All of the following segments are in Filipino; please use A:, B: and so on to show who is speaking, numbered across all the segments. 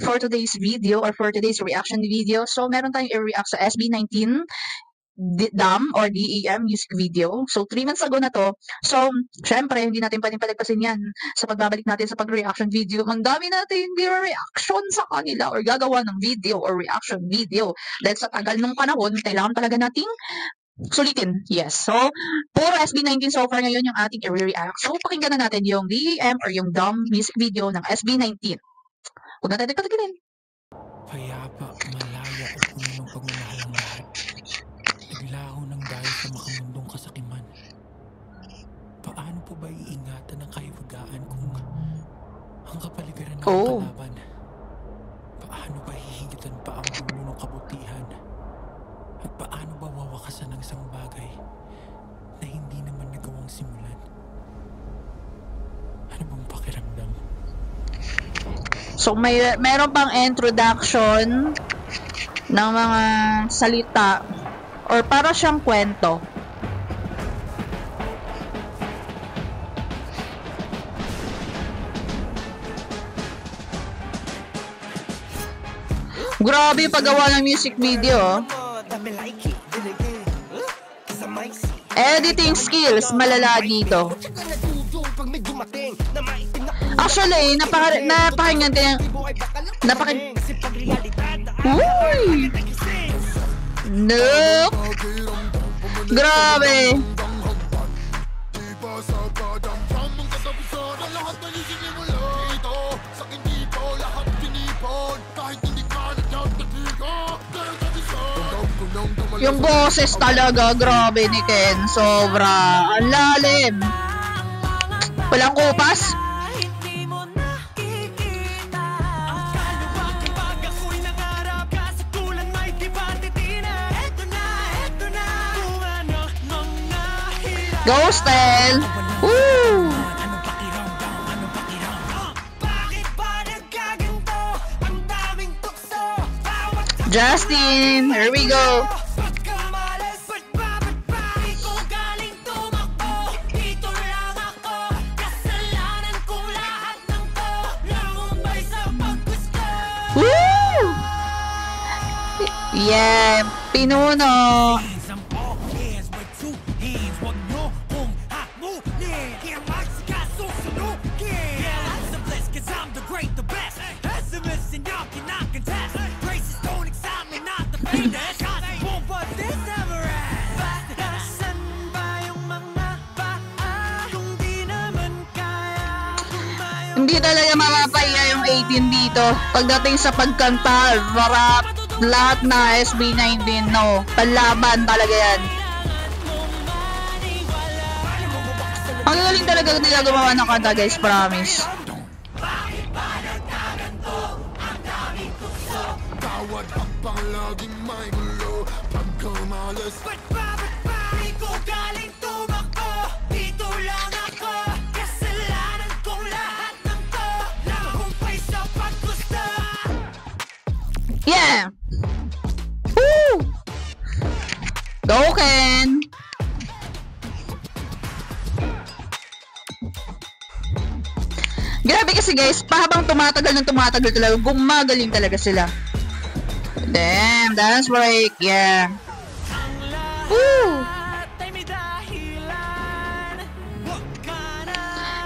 A: for today's video or for today's reaction video. So, meron tayong i-react sa SB19 DAM or DEM music video. So, 3 months ago na to. So, syempre, hindi natin pwedeng palagpasin yan sa pagbabalik natin sa pag-reaction video. Ang dami natin reaction sa kanila or gagawa ng video or reaction video. Dahil sa tagal ng panahon, kailangan talaga nating sulitin. Yes. So, puro SB19 so far ngayon yung ating i-react. So, pakinggan na natin yung DEM or yung DAM music video ng SB19. Huwag na tayo nagpatagilin.
B: Payapa, malaya at puno ng pagmamahal ang lahat. Naglaho ng dahil sa makamundong kasakiman. Paano po ba iingatan ang kaiwagaan kung ang kapaligiran ng palaban? Paano ba hihigitan pa ang dulo ng kabutihan? At paano ba wawakasan ng isang bagay na hindi naman nagawang simulan? Ano bang pakiramdam?
A: So, meron pang introduction ng mga salita or para siyang kwento. Grabe yung paggawa ng music video. Editing skills, malala dito. Actually, napakinggan ko yung Uy! No! Grabe! Yung boses talaga, grabe ni Ken. Sobra. Ang lalim. Walang kupas. Go, Stel! Woo! Justin, here we go. Woo! Yeah, pinuno. Hindi talaga mapapaya yung 18 dito pagdating sa pagkanta, rap, lahat na SB19, no, panlaban talaga yan. Ang galing talaga nila gumawa ng kanta, guys, promise. Yeah! Woo! Go, Ken! Grabe kasi, guys, pahabang tumatagal talaga, gumagaling talaga sila. Damn, dance break, yeah. Woo!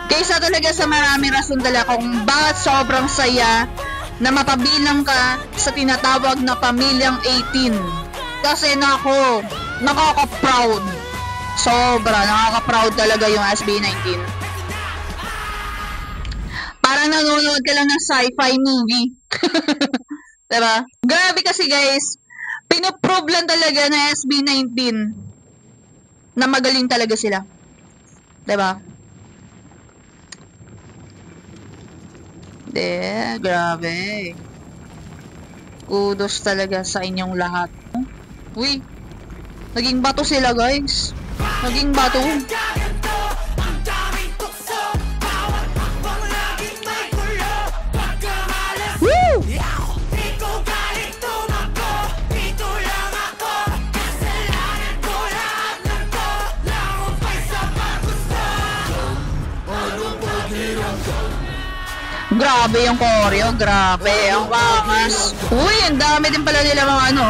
A: Kaysa talaga sa marami rason talaga kung bakit sobrang saya na mapabilang ka sa tinatawag na pamilyang 18. Kasi nako, nakaka-proud. Sobra, nakaka-proud talaga yung SB19. Parang nanonood ka lang ng sci-fi movie. Diba? Grabe kasi, guys, pinoprove lang talaga na SB19 na magaling talaga sila. Diba? Grabe. Kudos talaga sa inyong lahat. Uy, naging bato sila, guys. Naging bato. Woo! grabe yung choreo. Grabe. Ang bangas. Uy, ang dami din pala nila mga ano.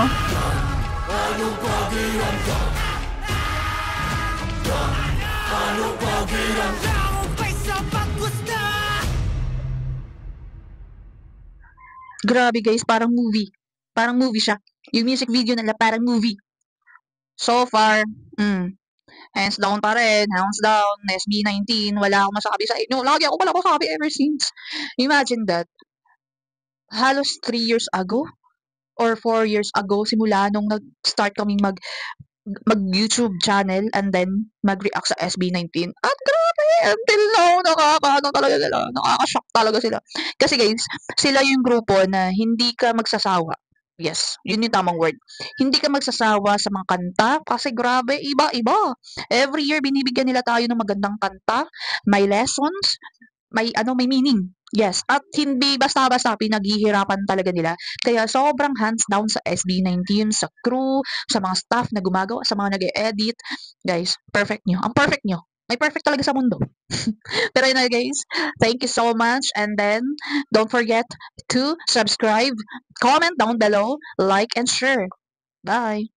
A: Grabe guys, parang movie. Parang movie siya. Yung music video nila parang movie. So far, hands down pa rin, hands down, SB19, wala akong masabi sa inyo. Lagi ako wala masabi ever since. Imagine that. Halos 3 years ago or 4 years ago, simula nung nag-start kaming mag-YouTube channel and then mag-react sa SB19. At grabe, until now, nakakaano talaga sila. Nakaka-shock talaga sila. Kasi guys, sila yung grupo na hindi ka magsasawa. Yes, yun yung tamang word. Hindi ka magsasawa sa mga kanta kasi grabe, iba-iba. Every year binibigyan nila tayo ng magandang kanta, may lessons, may meaning. Yes, at hindi basta-basta pinaghihirapan talaga nila. Kaya sobrang hands down sa SB19, sa crew, sa mga staff na gumagawa, sa mga nag-e-edit. Guys, perfect nyo. Ang perfect nyo. May perfect talaga sa mundo. Pero yun na guys, thank you so much. And then, don't forget to subscribe, comment down below, like, and share. Bye!